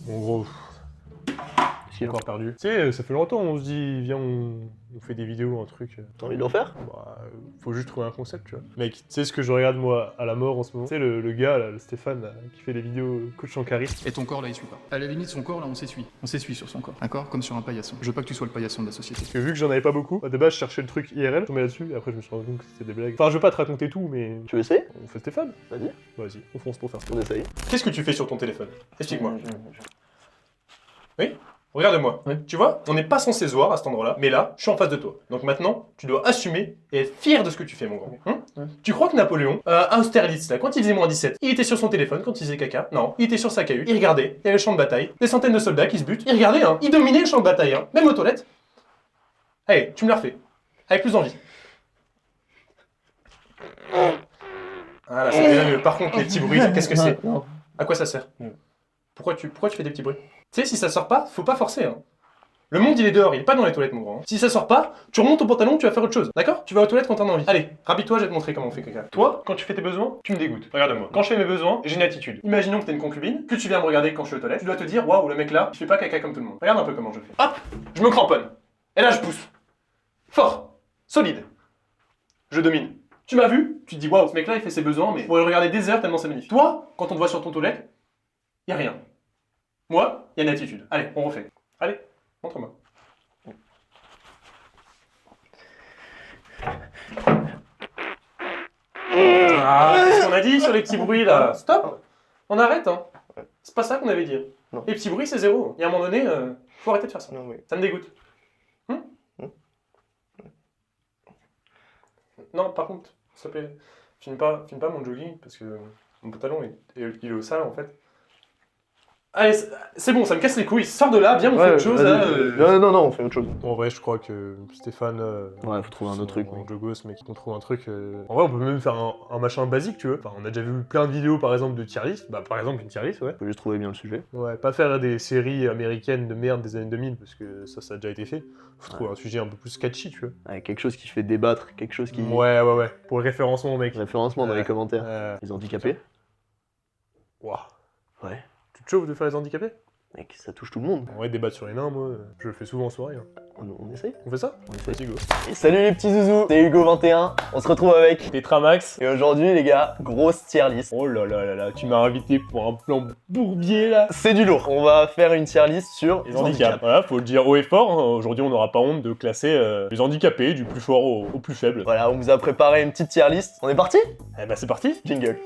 En gros, encore perdu. Tu sais, ça fait longtemps, on se dit, viens, on fait des vidéos, un truc. T'as envie de l'en faire? Bah, faut juste trouver un concept, tu vois. Mec, tu sais ce que je regarde moi à la mort en ce moment? Tu sais, le gars, là, le Stéphane, là, qui fait des vidéos coach en charisme. Et ton corps là, il suit pas. À la limite, son corps là, on s'essuie. On s'essuie sur son corps. D'accord? Comme sur un paillasson. Je veux pas que tu sois le paillasson de la société. Parce que vu que j'en avais pas beaucoup, de base, je cherchais le truc IRL, je tombais là-dessus, et après, je me suis rendu compte que c'était des blagues. Enfin, je veux pas te raconter tout, mais. Tu veux essayer? On fait Stéphane? Vas-y, Vas-y, on fonce pour faire ça. on essaye. Qu'est-ce que tu fais sur ton téléphone? Explique-moi. Oui? Regarde-moi. Oui. Tu vois, on n'est pas censé se voir à cet endroit-là, mais là, je suis en face de toi. Donc maintenant, tu dois assumer et être fier de ce que tu fais, mon grand. Ouais. Tu crois que Napoléon, à Austerlitz, là, quand il faisait -17, il était sur son téléphone quand il faisait caca? Non, il était sur sa cahute, il regardait, il y avait le champ de bataille, des centaines de soldats qui se butent, il regardait, hein, il dominait le champ de bataille, hein, même aux toilettes. Allez, tu me la refais, avec plus d'envie. Voilà, c'est déjà mieux. Par contre, les petits bruits, là, qu'est-ce que c'est? Non. À quoi ça sert? Pourquoi tu fais des petits bruits? Tu sais, si ça sort pas, faut pas forcer, hein. Le monde, il est dehors, il est pas dans les toilettes, mon grand. Si ça sort pas, tu remontes ton pantalon, tu vas faire autre chose, d'accord? Tu vas aux toilettes quand t'en as envie. Allez, rhabille-toi, je vais te montrer comment on fait caca. Toi, quand tu fais tes besoins, tu me dégoûtes. Regarde-moi. Quand je fais mes besoins, j'ai une attitude. Imaginons que t'es une concubine, que tu viens me regarder quand je suis aux toilettes, tu dois te dire, waouh, le mec là, il fait pas caca comme tout le monde. Regarde un peu comment je fais. Hop, je me cramponne. Et là, je pousse. Fort. Solide. Je domine. Tu m'as vu? Tu te dis, waouh, ce mec là, il fait ses besoins, mais on pourrait le regarder des heures tellement c'est magnifique. Toi, quand on te voit sur ton toilette, y a rien. Moi, il y a une attitude. Allez, on refait. Allez, montre-moi. Ah, qu'est-ce qu'on a dit sur les petits bruits là? Stop. On arrête, hein. C'est pas ça qu'on avait dit. Non. Les petits bruits, c'est zéro. Il y a un moment donné, faut arrêter de faire ça. Non, oui. Ça me dégoûte. Non, par contre, s'il te plaît, filme pas mon jogging parce que mon pantalon il est au sale en fait. Allez, c'est bon, ça me casse les couilles. Sors de là, viens, on fait autre chose. Là, Non, on fait autre chose. En vrai, je crois que Stéphane. Ouais, faut trouver un autre truc. En jogos, mais qu'on trouve un truc. En vrai, on peut même faire un machin basique, tu vois. Enfin, on a déjà vu plein de vidéos, par exemple, de tier list. Bah, par exemple, une tier list, ouais. Faut juste trouver bien le sujet. Ouais, pas faire des séries américaines de merde des années 2000, parce que ça a déjà été fait. Faut trouver un sujet un peu plus catchy, tu vois. Ouais, quelque chose qui fait débattre, quelque chose qui... Ouais. Pour le référencement, mec. Référencement dans les commentaires. Les handicapés. Ouah. Ouais. Tu te chauffes de faire les handicapés? Mec, ça touche tout le monde. En vrai, débattre sur les nains, moi, je le fais souvent en soirée. Hein. On essaye. On fait ça? On essaye. Vas-y, go. Et salut les petits zouzous, c'est Hugo21. On se retrouve avec... Tetramax. Et aujourd'hui, les gars, grosse tier list. Oh là là là là, tu m'as invité pour un plan bourbier là. C'est du lourd. On va faire une tier list sur Les handicaps. Voilà, faut le dire haut et fort. Hein. Aujourd'hui, on n'aura pas honte de classer les handicapés du plus fort au plus faible. Voilà, on vous a préparé une petite tier list. On est parti? Eh bah, c'est parti. Jingle.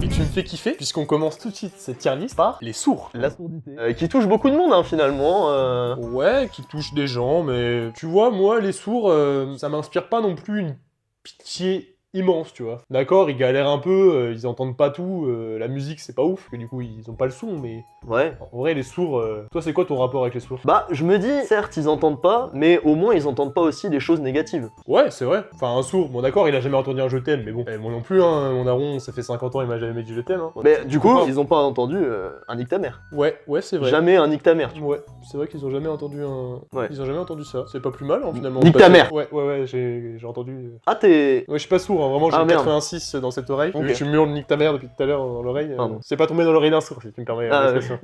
Et tu me fais kiffer, puisqu'on commence tout de suite cette tier list par les sourds. La sourdité. Qui touche beaucoup de monde, hein, finalement. Ouais, qui touchent des gens, mais tu vois, moi, les sourds, ça m'inspire pas non plus une pitié immense, tu vois. D'accord, ils galèrent un peu, ils entendent pas tout, la musique c'est pas ouf, parce que du coup ils ont pas le son, mais Ouais. en vrai les sourds, toi c'est quoi ton rapport avec les sourds? Bah, je me dis, certes, ils entendent pas, mais au moins, ils entendent pas aussi des choses négatives. Ouais, c'est vrai. Enfin, un sourd, bon d'accord, il a jamais entendu un je t'aime, mais bon, moi non plus, hein, mon daron, ça fait 50 ans, il m'a jamais dit je t'aime. Hein. Mais du coup, Pourquoi ils ont pas entendu un nique ta mère. Ouais, c'est vrai. Jamais un nique ta mère, tu vois. Ouais, c'est vrai qu'ils ont jamais entendu un... Ouais. Ils ont jamais entendu ça. C'est pas plus mal, hein, finalement. Nique ta mère. Ouais, j'ai entendu... Ah, t'es... Ouais, je suis pas sourd, hein, vraiment, j'ai Ah, merde. 86 dans cette oreille. Ok. Vu que tu murles nique ta mère depuis tout à l'heure dans l'oreille. Pardon. C'est pas tombé dans l'oreille d'un sourd, si tu me permets Ah, l'expression.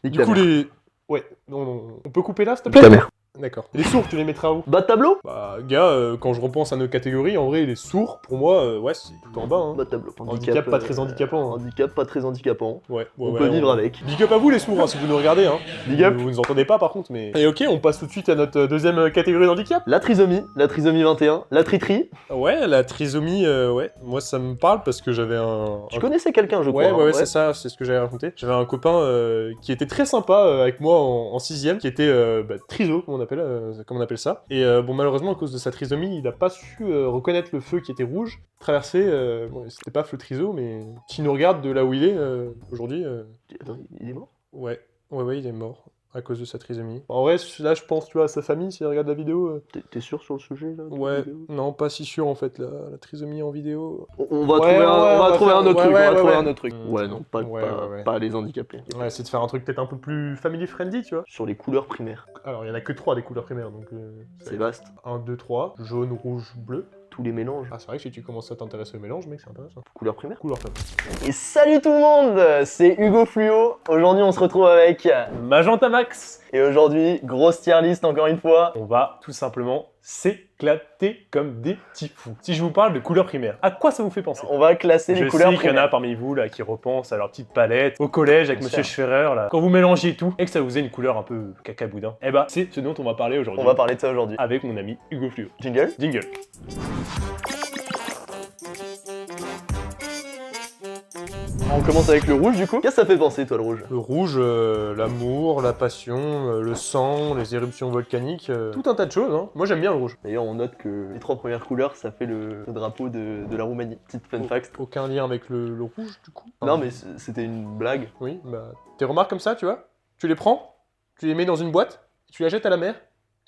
Nique Du ta coup, mère. les... Ouais, non, on peut couper là, s'il te Nique plaît? ta mère. D'accord. Les sourds, tu les mettras où? Bas de tableau? Bah, gars, quand je repense à nos catégories, en vrai, les sourds, pour moi, ouais, c'est tout en bas, hein. Bas de tableau. Handicap pas très handicapant. Hein. Handicap pas très handicapant. Ouais, On peut vivre avec. Big up à vous les sourds, hein, si vous nous regardez, hein. Big up. Vous nous entendez pas par contre, mais... Et ok, on passe tout de suite à notre deuxième catégorie d'handicap. La trisomie 21, la tritrie. Ouais, la trisomie, ouais. Moi, ça me parle parce que j'avais Tu connaissais quelqu'un, je crois. Ouais, hein, c'est ça, c'est ce que j'avais raconté. J'avais un copain qui était très sympa avec moi en 6ème, qui était triso, comme on appelle ça. Et bon, malheureusement, à cause de sa trisomie, il a pas su reconnaître le feu qui était rouge. Traverser, bon, c'était pas feu triso, mais s'il nous regarde de là où il est aujourd'hui, Attends, il est mort? ouais, il est mort à cause de sa trisomie. En vrai, là, je pense, tu vois, à sa famille, s'il regarde la vidéo. T'es sûr sur le sujet, là? de la Ouais, vidéo non, pas si sûr en fait, la trisomie en vidéo. On va Ouais, trouver on va trouver faire- un autre ouais, truc, ouais, on va ouais, trouver ouais. un autre truc. Ouais, non, Ouais. pas les handicapés. Ouais, c'est de faire un truc peut-être un peu plus family friendly, tu vois. Sur les couleurs primaires. Alors, il y en a que 3 des couleurs primaires, donc... C'est vaste. 1, 2, 3, jaune, rouge, bleu. tous les mélanges. Ah, c'est vrai que si tu commences à t'intéresser au mélange, mec, c'est intéressant. Couleur primaire. Couleur femme. Et salut tout le monde, c'est Hugo Fluo. Aujourd'hui, on se retrouve avec... Magenta Max. Et aujourd'hui, grosse tier list encore une fois. On va tout simplement s'éclater comme des petits fous. Si je vous parle de couleurs primaires, à quoi ça vous fait penser? On va classer les Je couleurs sais qu'il y en a primaires. parmi vous là qui repensent à leur petite palette au collège avec Bien Monsieur sûr. Schferrer là. Quand vous mélangez tout et que ça vous faisait une couleur un peu cacaboudin, eh bah c'est ce dont on va parler aujourd'hui. On va parler de ça aujourd'hui. avec mon ami Hugo Fluo. Jingle. Jingle. On commence avec le rouge du coup. Qu'est-ce que ça fait penser toi le rouge? Le rouge, l'amour, la passion, le sang, les éruptions volcaniques, tout un tas de choses. Hein. Moi j'aime bien le rouge. D'ailleurs, on note que les 3 premières couleurs, ça fait le drapeau de la Roumanie. Petite fun fact. Aucun lien avec le rouge du coup. Non mais c'était une blague. Oui, bah. Tes remarques comme ça, tu vois, tu les prends, tu les mets dans une boîte, et tu la jettes à la mer,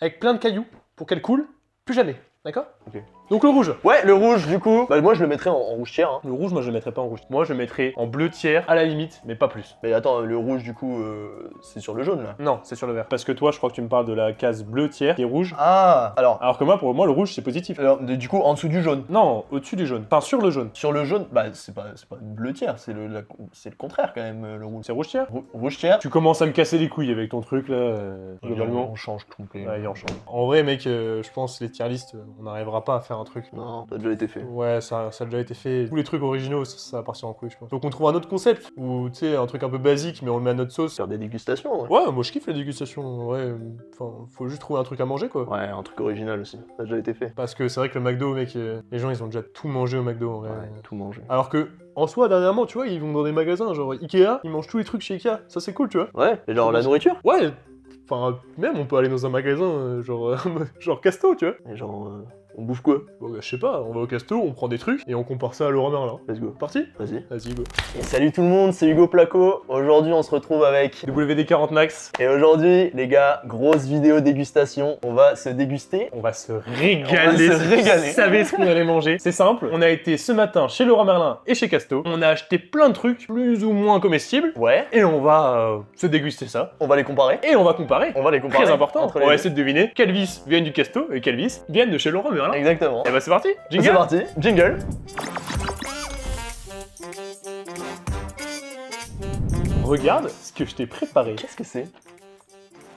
avec plein de cailloux, pour qu'elle coule, plus jamais. D'accord? Ok. Donc le rouge. Ouais, le rouge du coup, bah moi je le mettrais en rouge tiers. Hein. Le rouge, moi je le mettrais pas en rouge. Moi je le mettrais en bleu tiers à la limite, mais pas plus. Mais attends, le rouge du coup, c'est sur le jaune là. Non, c'est sur le vert. Parce que toi, je crois que tu me parles de la case bleu tiers qui est rouge. Ah, alors, Alors que moi, pour moi, le rouge c'est positif. du coup en dessous du jaune. Non, au-dessus du jaune. Enfin, sur le jaune. Sur le jaune, bah c'est pas bleu tiers, c'est le contraire quand même le rouge. C'est rouge tiers. Rouge tiers. Tu commences à me casser les couilles avec ton truc là, globalement. On change tout. Ouais, il en change. En vrai, mec, je pense les tier list, on n'arrivera pas à faire un truc. Non, ça a déjà été fait. Ouais, ça a déjà été fait. Tous les trucs originaux, ça va partir en couille, je pense. Donc on trouve un autre concept, ou tu sais, un truc un peu basique, mais on le met à notre sauce. Faire des dégustations, ouais. Ouais, moi je kiffe la dégustation. Ouais, enfin, faut juste trouver un truc à manger, quoi. Ouais, un truc original aussi. Ça a déjà été fait. Parce que c'est vrai que le McDo, mec, les gens ils ont déjà tout mangé au McDo en vrai. tout manger. Alors que, en soi, dernièrement, tu vois, ils vont dans des magasins, genre Ikea, ils mangent tous les trucs chez Ikea. Ça c'est cool, tu vois. Ouais, et genre la nourriture. Ouais, enfin, même on peut aller dans un magasin, genre Casto, tu vois. Et genre, on bouffe quoi? Bon, bah, je sais pas, on va au Casto, on prend des trucs et on compare ça à Leroy Merlin. Let's go. Parti? Vas-y. Vas-y, go. Et salut tout le monde, c'est Hugo Placo. Aujourd'hui, on se retrouve avec... WD-40 Max. Et aujourd'hui, les gars, grosse vidéo dégustation. On va se déguster. On va se On régaler. va se régaler. Vous savez ce qu'on allait manger? C'est simple. On a été ce matin chez Leroy Merlin et chez Casto. On a acheté plein de trucs plus ou moins comestibles. Ouais, Et on va se déguster ça. on va les comparer. Et on va comparer. On va les comparer. Très important. entre On les va deux. essayer de deviner quels vis viennent du Casto et quels vis viennent de chez Leroy Merlin. Exactement. Et bah c'est parti. C'est Jingle. parti, jingle. Regarde ce que je t'ai préparé. Qu'est-ce que c'est?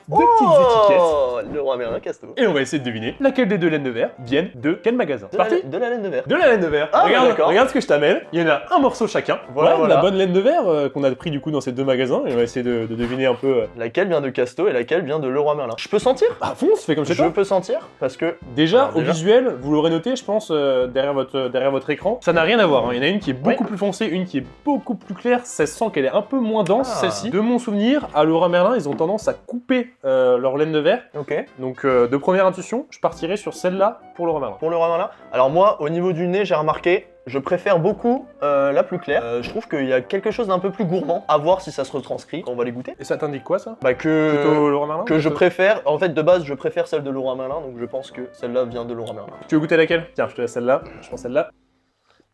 Deux petites étiquettes. Oh, le roi Merlin Casto. Et on va essayer de deviner laquelle des deux laines de verre viennent de quel magasin. De Parti. de la laine de verre. De la laine de verre. Ah, regarde, d'accord. regarde ce que je t'amène. Il y en a un morceau chacun. Voilà, Ouais, voilà. de la bonne laine de verre qu'on a pris du coup dans ces deux magasins. Et on va essayer de deviner un peu. Laquelle vient de Casto et laquelle vient de Leroy Merlin. Je peux sentir? Ah fonce, fais comme chez Je toi. peux sentir parce que Déjà, Alors, au déjà. visuel, vous l'aurez noté, je pense, derrière votre écran, ça n'a rien à voir. Hein. Il y en a une qui est beaucoup plus foncée, une qui est beaucoup plus claire. Ça se sent qu'elle est un peu moins dense, Ah. celle-ci. De mon souvenir, à Leroy Merlin, ils ont tendance à couper leur laine de verre. ok. Donc, de première intuition, je partirai sur celle-là pour Leroy Merlin. Pour le roi Merlin. Alors moi, au niveau du nez, j'ai remarqué, je préfère beaucoup la plus claire. Je trouve qu'il y a quelque chose d'un peu plus gourmand. À voir si ça se retranscrit. On va les goûter. Et ça t'indique quoi, ça Bah Plutôt Leroy Merlin que je plutôt- préfère. En fait, de base, je préfère celle de Leroy Merlin, donc je pense que celle-là vient de Leroy Merlin. Tu veux goûter laquelle? Tiens, je te laisse celle-là. Je prends celle-là.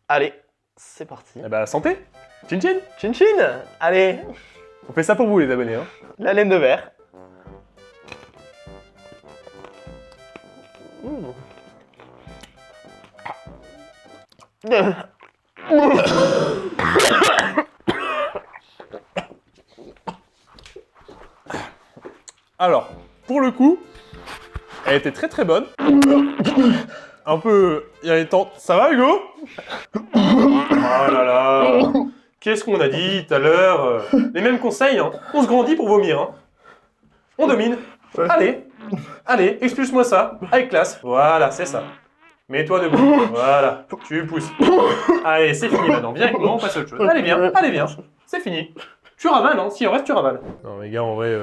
Allez, c'est parti. Eh bah, santé. Chin chin. Chin chin. Allez, On fait ça pour vous, les abonnés. Hein. la laine de verre. Alors, pour le coup, elle était très très bonne. Un peu irritante. Ça va, Hugo? Oh là là. Qu'est-ce qu'on a dit tout à l'heure? Les mêmes conseils, hein. On se grandit pour vomir, hein. On domine. Allez, allez, expulse-moi ça, avec classe. Voilà, c'est ça. Mets-toi debout. Voilà, tu pousses. Allez, c'est fini maintenant. Viens avec moi, on passe à autre chose. Allez, viens. C'est fini. Tu ravales, hein. Si en reste, tu ravales. Non, les gars, en vrai,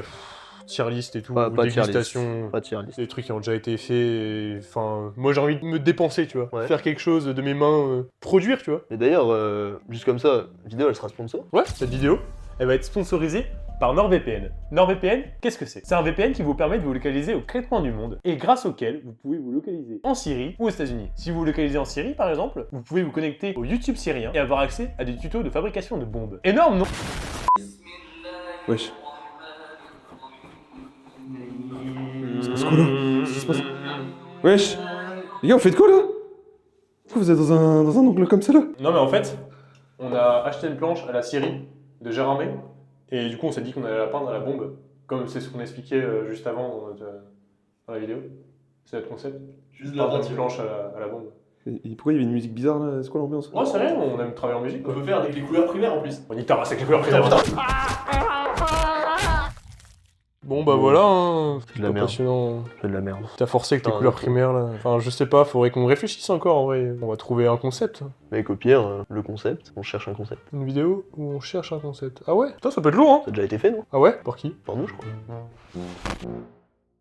tier list et tout, Pas tier list. dégustation. Pas de tier list. Des trucs qui ont déjà été faits, et, enfin, moi j'ai envie de me dépenser, tu vois, Ouais. faire quelque chose de mes mains, produire, tu vois. Et d'ailleurs, juste comme ça, la vidéo elle sera sponsor. Ouais, cette vidéo, Elle va être sponsorisée par NordVPN. NordVPN, qu'est-ce que c'est? C'est un VPN qui vous permet de vous localiser aux quatre coins du monde et grâce auquel vous pouvez vous localiser en Syrie ou aux États-Unis. Si vous vous localisez en Syrie par exemple, vous pouvez vous connecter au YouTube syrien et avoir accès à des tutos de fabrication de bombes. Énorme, non? Wesh. Ça se passe quoi là? Ça se passe... Wesh. Les gars, vous faites quoi là? Pourquoi vous êtes dans un angle comme ça là? Non mais en fait, on a acheté une planche à la scierie de Gérardmer, et du coup on s'est dit qu'on allait la peindre à la bombe, comme c'est ce qu'on expliquait juste avant dans la vidéo. C'est notre concept. Juste Peindre une planche à la bombe. Et pourquoi il y avait une musique bizarre là? C'est quoi l'ambiance? Ouais, c'est rien, on aime travailler en musique. On Quoi. peut faire avec les couleurs primaires en plus. On y tabasse avec les couleurs primaires. Bon bah voilà, hein. C'est de la merde. Passionnant. C'est de la merde. T'as forcé avec tes Putain, couleurs non. primaires là. Enfin, je sais pas, faudrait qu'on réfléchisse encore en vrai. On va trouver un concept. Mec, au pire, le concept, on cherche un concept. Une vidéo où on cherche un concept. Ah ouais? Putain, ça peut être lourd, hein? Ça a déjà été fait, non? Ah ouais? Par qui? Par nous, je crois.